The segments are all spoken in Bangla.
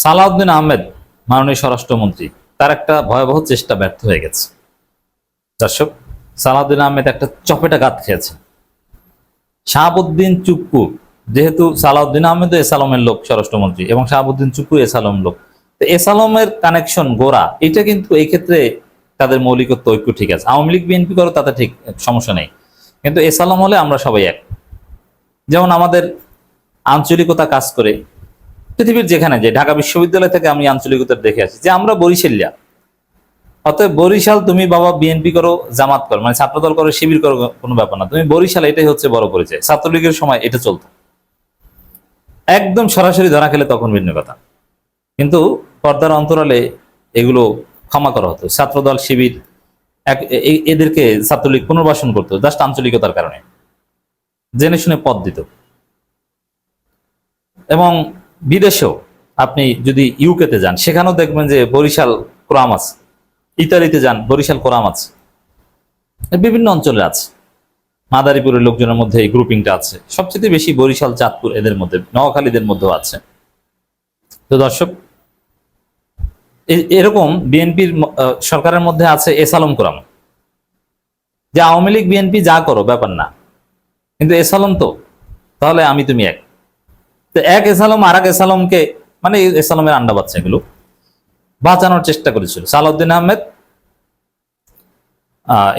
সালাউদ্দিন আহমেদ মাননীয় স্বরাষ্ট্রমন্ত্রী তার একটা ভয়াবহ চেষ্টা ব্যর্থ হয়ে গেছে। দর্শক, সালাউদ্দিন আহমেদ একটা চপেটা ঘাত খেয়েছেন। শাহাবুদ্দিন চুপ্পু, যেহেতু সালাউদ্দিন আহমেদ এস আলমের লোক স্বরাষ্ট্রমন্ত্রী এবং শাহাবুদ্দিন চুপ্পু এস আলম লোক, তো এস আলমের কানেকশন গোড়া, এটা কিন্তু এই ক্ষেত্রে তাদের মৌলিকত্ব ঐক্য ঠিক আছে। আওয়ামী লীগ বিএনপি করো তাতে ঠিক সমস্যা নেই, কিন্তু এস আলম হলে আমরা সবাই এক। যেমন আমাদের আঞ্চলিকতা কাজ করে পৃথিবীর যেখানে, যে ঢাকা বিশ্ববিদ্যালয় থেকে আমি আঞ্চলিকতা দেখে আসি যে আমরা বরিশালিয়া, অতএব বরিশাল তুমি বাবা বিএনপি করো জামাত করো, মানে ছাত্রদল করো শিবির করো, কোনো ব্যাপার না, তুমি বরিশাল, এটাই হচ্ছে বড় পরিচয়। ছাত্রলীগের সময় এটা চলতো, একদম সরাসরি ধরা খেলে তখন ভিন্ন কথা, কিন্তু পর্দার অন্তরালে এগুলো ক্ষমা করা হতো। ছাত্রদল শিবির এদেরকে ছাত্রলীগ পুনর্বাসন করতো জাস্ট আঞ্চলিকতার কারণে, জেনে শুনে পদ দিত। এবং বিদেশেও আপনি যদি ইউকেতে যান, সেখানেও দেখবেন যে বরিশাল কোরআম আছে। ইতালিতে যান, বরিশাল কোরআম আছে। বিভিন্ন অঞ্চলে আছে। মাদারীপুরের লোকজনের মধ্যে এই গ্রুপিংটা আছে। সবচেয়ে বেশি বরিশাল, চাঁদপুর, এদের মধ্যে, নোয়াখালীদের মধ্যেও আছে। তো দর্শক, এরকম বিএনপির সরকারের মধ্যে আছে এস আলম কোরআম, যে আওয়ামী লীগ বিএনপি যা করো ব্যাপার না, কিন্তু এস আলম তো, তাহলে আমি তুমি এক। তো এক এস আলম আর এক এস আলমকে, মানে এস আলমের আন্ডা বাচ্চা, এগুলো বাঁচানোর চেষ্টা করেছিল সালাউদ্দিন আহমেদ।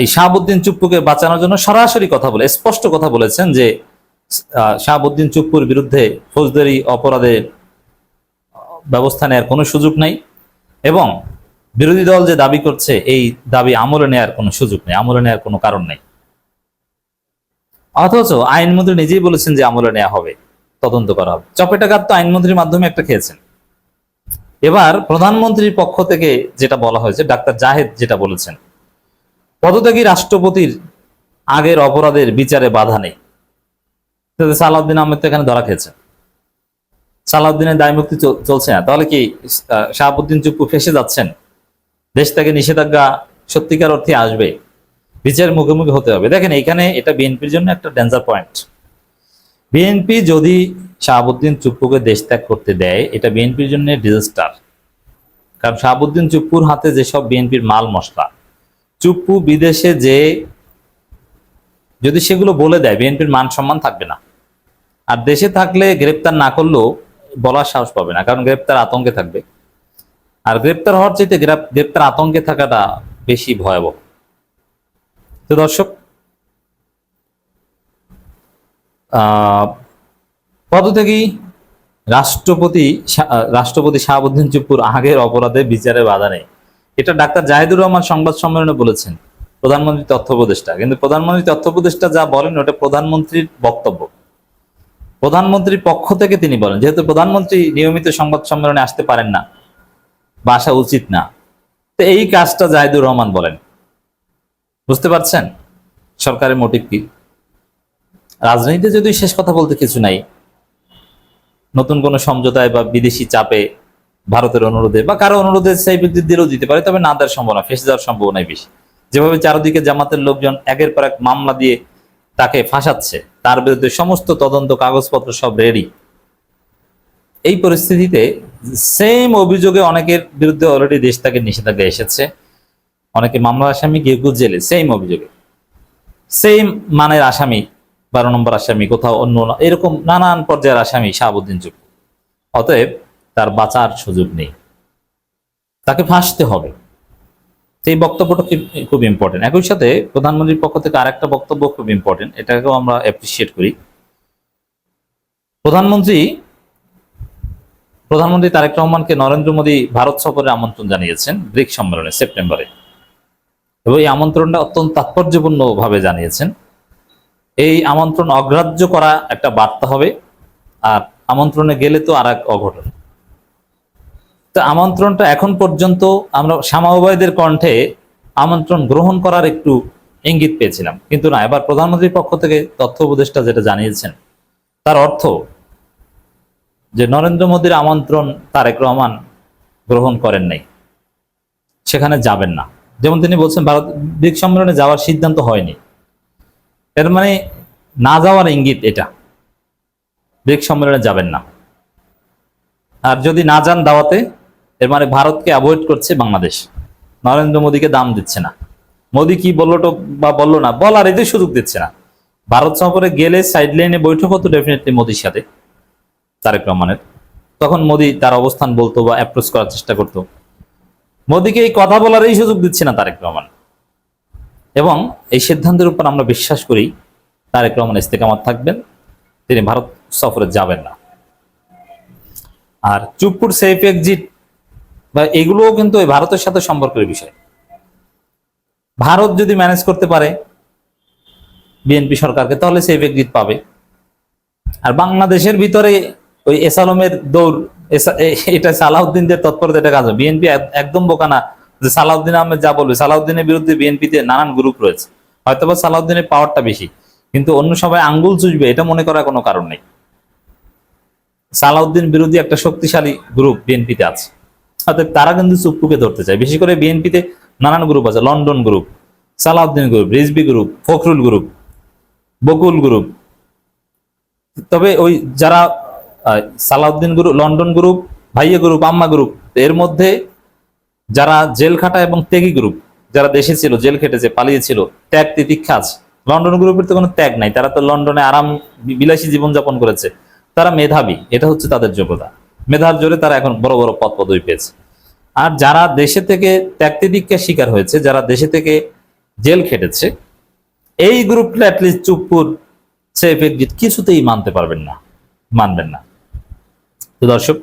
এই শাহাবুদ্দিন চুপ্পুকে বাঁচানোর জন্য সরাসরি কথা বলে, স্পষ্ট কথা বলেছেন যে শাহাবুদ্দিন চুপ্পুর বিরুদ্ধে ফৌজদারি অপরাধের ব্যবস্থা নেওয়ার কোনো সুযোগ নাই, এবং বিরোধী দল যে দাবি করছে এই দাবি আমলে নেওয়ার কোনো সুযোগ নেই, আমলে নেওয়ার কোনো কারণ নেই। অথচ আইনমন্ত্রী নিজেই বলেছেন যে আমলে নেওয়া হবে, তদন্ত করা হবে। চপেটাঘাত তো আইনমন্ত্রীর মাধ্যমে একটা খেয়েছেন। এবার প্রধানমন্ত্রীর পক্ষ থেকে যেটা বলা হয়েছে, ডাক্তার জাহেদ যেটা বলেছেন, পদত্যাগী রাষ্ট্রপতির আগের অপরাধের বিচারে বাধা নেই। সালাউদ্দিন আহমেদ তো এখানে ধরা খেয়েছে, সালাউদ্দিনের দায় মুক্তি চলছে না, তাহলে কি শাহাবুদ্দিন চুপ্পু ফেসে যাচ্ছেন? দেশ থেকে নিষেধাজ্ঞা সত্যিকার অর্থে আসবে, বিচারের মুখোমুখি হতে হবে। দেখেন, এখানে এটা বিএনপির জন্য একটা ডেঞ্জার পয়েন্ট। বিএনপি যদি শাহাবুদ্দিন চুপ্পুকে দেশ ত্যাগ করতে দেয়, এটা বিএনপির জন্য ডিজাস্টার। কারণ শাহাবুদ্দিন চুপ্পুর হাতে যেসব বিএনপির মাল মশলা, চুপ্পু বিদেশে যে যদি সেগুলো বলে দেয়, বিএনপির মান সম্মান থাকবে না। আর দেশে থাকলে গ্রেপ্তার না করলেও বলার সাহস পাবে না, কারণ গ্রেপ্তার আতঙ্কে থাকবে। আর গ্রেপ্তার হওয়ার চাইতে গ্রেপ্তার আতঙ্কে থাকাটা বেশি ভয়াবহ। তো দর্শক, পদত্যাগী রাষ্ট্রপতি শাহাবুদ্দিন চুপ্পুর আগের অপরাধে বিচারে বাধা নেই, এটা ডাক্তার জাহিদুর রহমান সংবাদ সম্মেলনে বলেছেন, প্রধানমন্ত্রী তথ্য উপদেষ্টা। কিন্তু প্রধানমন্ত্রী তথ্য উপদেষ্টা যা বলেন ওটা প্রধানমন্ত্রীর বক্তব্য, প্রধানমন্ত্রীর পক্ষ থেকে তিনি বলেন। যেহেতু প্রধানমন্ত্রী নিয়মিত সংবাদ সম্মেলনে আসতে পারেন না বা আসা উচিত না, তো এই কাজটা জাহিদুর রহমান বলেন। বুঝতে পারছেন সরকারের মোটিভ কি? রাজনীতিতে যদি শেষ কথা বলতে কিছু নাই, নতুন কোনো সমঝোতায় বা বিদেশি চাপে, ভারতের অনুরোধে বা কারো অনুরোধে সেই ব্যক্তি দিলেও দিতে পারে, তবে না দেওয়ার সম্ভাবনা, ফেসে যাওয়ার সম্ভাবনাই বেশি। যেভাবে চারদিকে জামাতের লোকজন একের পর এক মামলা দিয়ে তাকে ফাঁসাচ্ছে, তার বিরুদ্ধে সমস্ত তদন্ত কাগজপত্র সব রেডি, এই পরিস্থিতিতে সেম অভিযোগে অনেকের বিরুদ্ধে অলরেডি দেশ থেকে নিষেধাজ্ঞা এসেছে, অনেকে মামলার আসামি, কেউ কেউ জেলে, সেম অভিযোগে, সেম মানের আসামি, 12 নম্বর আসামি, কোথাও অন্য, এরকম নানান পর্যায়ের আসামি শাহাবুদ্দিন চুপ্পু। অতএব তার বাঁচার সুযোগ নেই, তাকে ফাঁসতে হবে। এই বক্তব্যটা খুব ইম্পর্টেন্ট। একই সাথে প্রধানমন্ত্রীর পক্ষ থেকে আরেকটা বক্তব্য খুব ইম্পর্টেন্ট, এটাকেও আমরা অ্যাপ্রিসিয়েট করি। প্রধানমন্ত্রী তারেক রহমানকে নরেন্দ্র মোদী ভারত সফরের আমন্ত্রণ জানিয়েছেন ব্রিক্স সম্মেলনে সেপ্টেম্বরে, এবং এই আমন্ত্রণটা অত্যন্ত তাৎপর্যপূর্ণ ভাবে জানিয়েছেন। এই আমন্ত্রণ অগ্রাহ্য করা একটা বার্তা হবে, আর আমন্ত্রণে গেলে তো আর এক অঘটন। তো আমন্ত্রণটা এখন পর্যন্ত আমরা শামাওবাইদের কণ্ঠে আমন্ত্রণ গ্রহণ করার একটু ইঙ্গিত পেয়েছিলাম, কিন্তু না, এবার প্রধানমন্ত্রীর পক্ষ থেকে তথ্য উপদেষ্টা যেটা জানিয়েছেন, তার অর্থ যে নরেন্দ্র মোদীর আমন্ত্রণ তারেক রহমান গ্রহণ করেন নাই, সেখানে যাবেন না। যেমন তিনি বলছেন ভারত ব্রিক্স সম্মেলনে যাওয়ার সিদ্ধান্ত হয়নি, এর মানে না যাওয়ার ইঙ্গিত এটা, ব্রিক্স সম্মেলনে যাবেন না। আর যদি না যান দাওয়াতে, এর মানে ভারতকে অ্যাভয়েড করছে বাংলাদেশ, নরেন্দ্র মোদীকে দাম দিচ্ছে না। মোদী কি বললো বা বললো না, বলার এদের সুযোগ দিচ্ছে না। ভারত সফরে গেলে সাইড লাইনে বৈঠক হতো ডেফিনেটলি মোদীর সাথে, তারেক রহমানের, তখন মোদী তার অবস্থান বলতো বা অ্যাপ্রোচ করার চেষ্টা করতো। মোদীকে এই কথা বলার এই সুযোগ দিচ্ছে না তারেক রহমান, এবং এই সিদ্ধান্তের উপর আমরা বিশ্বাস করি তারেক রহমান ইস্তেকামাত থাকবেন, তিনি ভারত সফরে যাবেন না। আর চুপপুর সেফ এক্সিট বা এগুলোও কিন্তু এই ভারতের সাথে সম্পর্কের বিষয়। ভারত যদি ম্যানেজ করতে পারে বিএনপি সরকারকে, তাহলে সেফ এক্সিট পাবে। আর বাংলাদেশের ভিতরে ওই এসালমের দৌড়, এটা সালাউদ্দিনদের তৎপরতা, এটা কাজ। বিএনপি একদম বোকা না যে সালাউদ্দিন আহমেদ যা বলবে। সালাউদ্দিনের বিরুদ্ধে বিএনপিতে নানান গ্রুপ রয়েছে, হয়তোবা সালাউদ্দিনের পাওয়ারটা বেশি, কিন্তু অন্য সবাই আঙ্গুল চুষবে এটা মনে করার কোনো কারণ নেই। সালাউদ্দিন বিরোধী একটা শক্তিশালী গ্রুপ বিএনপিতে আছে, অর্থাৎ তারা কিন্তু চুপ্পুকে ধরতে চায়। বিশেষ করে বিএনপিতে নানান গ্রুপ আছে, London group, Salauddin group, Rizvi group, Fakhrul group, Bakul group. তবে ওই যারা সালাউদ্দিন গ্রুপ, লন্ডন গ্রুপ, ভাইয়া গ্রুপ, আম্মা গ্রুপ, এর মধ্যে যারা জেল খাটা এবং ত্যাগী গ্রুপ, যারা দেশে ছিল, জেল খেটেছে, পালিয়েছিল, ত্যাগ তিতিক্ষা আছে। লন্ডন গ্রুপের তো কোনো ত্যাগ নাই, তারা তো লন্ডনে আরাম বিলাসী জীবনযাপন করেছে। তারা মেধাবী, এটা হচ্ছে তাদের যোগ্যতা, মেধার জোরে তারা এখন বড় বড় পদ পদবি পেয়েছে। আর যারা দেশে থেকে ত্যাগ তিতিক্ষার শিকার হয়েছে, যারা দেশে থেকে জেল খেটেছে, এই গ্রুপটা অ্যাটলিস্ট চুপ্পুর সেফ এক্সিট কিছুতেই মানতে পারবেন না, মানবেন না। তো দর্শক,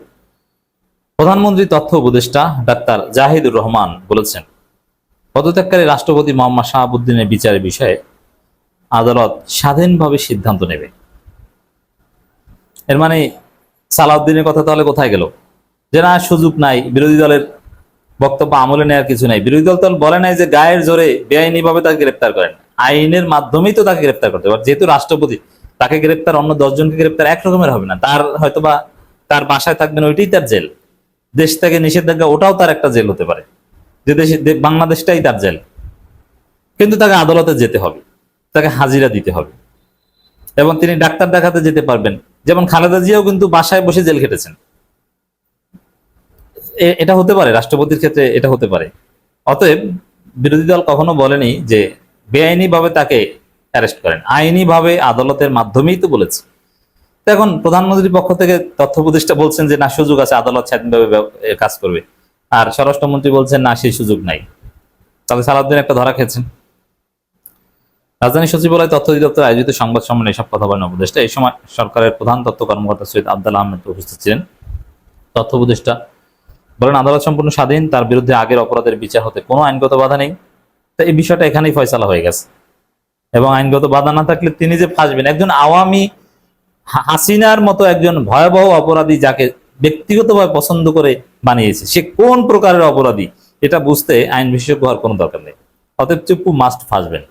প্রধানমন্ত্রী তথ্য উপদেষ্টা ডাক্তার জাহিদুর রহমান বলেছেন, পদত্যাগকারী রাষ্ট্রপতি মোহাম্মদ শাহাবুদ্দিনের বিচারের বিষয়ে আদালত স্বাধীনভাবে সিদ্ধান্ত নেবে। এর মানে সালাউদ্দিনের কথা তাহলে কোথায় গেল? যে না, সুযোগ নাই, বিরোধী দলের বক্তব্য আমলে নেওয়ার কিছু নাই। বিরোধী দল তো বলে নাই যে গায়ের জোরে বেআইনি ভাবে তাকে গ্রেপ্তার করেন, আইনের মাধ্যমেই তো তাকে গ্রেপ্তার করতে পারে। যেহেতু রাষ্ট্রপতি, তাকে গ্রেপ্তার অন্য 10 জনকে গ্রেপ্তার একরকমের হবে না। তার হয়তোবা তার বাসায় থাকবেন, ওইটাই তার জেল। দেশ থেকে নিষেধাজ্ঞা, ওটাও তার একটা জেল হতে পারে, যে দেশে বাংলাদেশটাই তার জেল। কিন্তু তাকে আদালতে যেতে হবে, তাকে হাজিরা দিতে হবে, এবং তিনি ডাক্তার দেখাতে যেতে পারবেন। যেমন খালেদা জিয়াও কিন্তু বাসায় বসে জেল খেটেছেন। এটা হতে পারে, রাষ্ট্রপতির ক্ষেত্রে এটা হতে পারে। অতএব বিরোধী দল কখনো বলেনি যে বেআইনি ভাবে তাকে অ্যারেস্ট করেন, আইনি ভাবে আদালতের মাধ্যমেই তো বলেছে। এখন প্রধানমন্ত্রীর পক্ষ থেকে তথ্য উপদেষ্টা বলছেন যে না, সুযোগ আছে, আদালত স্বাধীনভাবে কাজ করবে। আর স্বরাষ্ট্রমন্ত্রী বলছেন না, সেই সুযোগ নাই। তাহলে সালাউদ্দিন একটা ধরা খেয়েছেন। রাজধানী সচিবালয় তথ্য অধিদপ্তর আয়োজিত সংবাদ সম্মেলনে এসব কথা বলেন উপদেষ্টা। এই সময় সরকারের প্রধান তথ্য কর্মকর্তা সৈয়দ আব্দুল আহমেদ উপস্থিত ছিলেন। তথ্য উপদেষ্টা বলেন, আদালত সম্পূর্ণ স্বাধীন, তার বিরুদ্ধে আগের অপরাধের বিচার হতে কোনো আইনগত বাধা নেই। তো এই বিষয়টা এখানেই ফয়সালা হয়ে গেছে, এবং আইনগত বাধা না থাকলে তিনি যে ফাঁসবেন, একজন আওয়ামী হাসিনার মতো একজন ভয়াবহ অপরাধী, যাকে ব্যক্তিগতভাবে পছন্দ করে বানিয়েছে, সে কোন প্রকারের অপরাধী এটা বুঝতে আইন বিশেষজ্ঞ হওয়ার কোনো দরকার নেই। অতএব চুপ্পু মাস্ট ফাঁসবেন।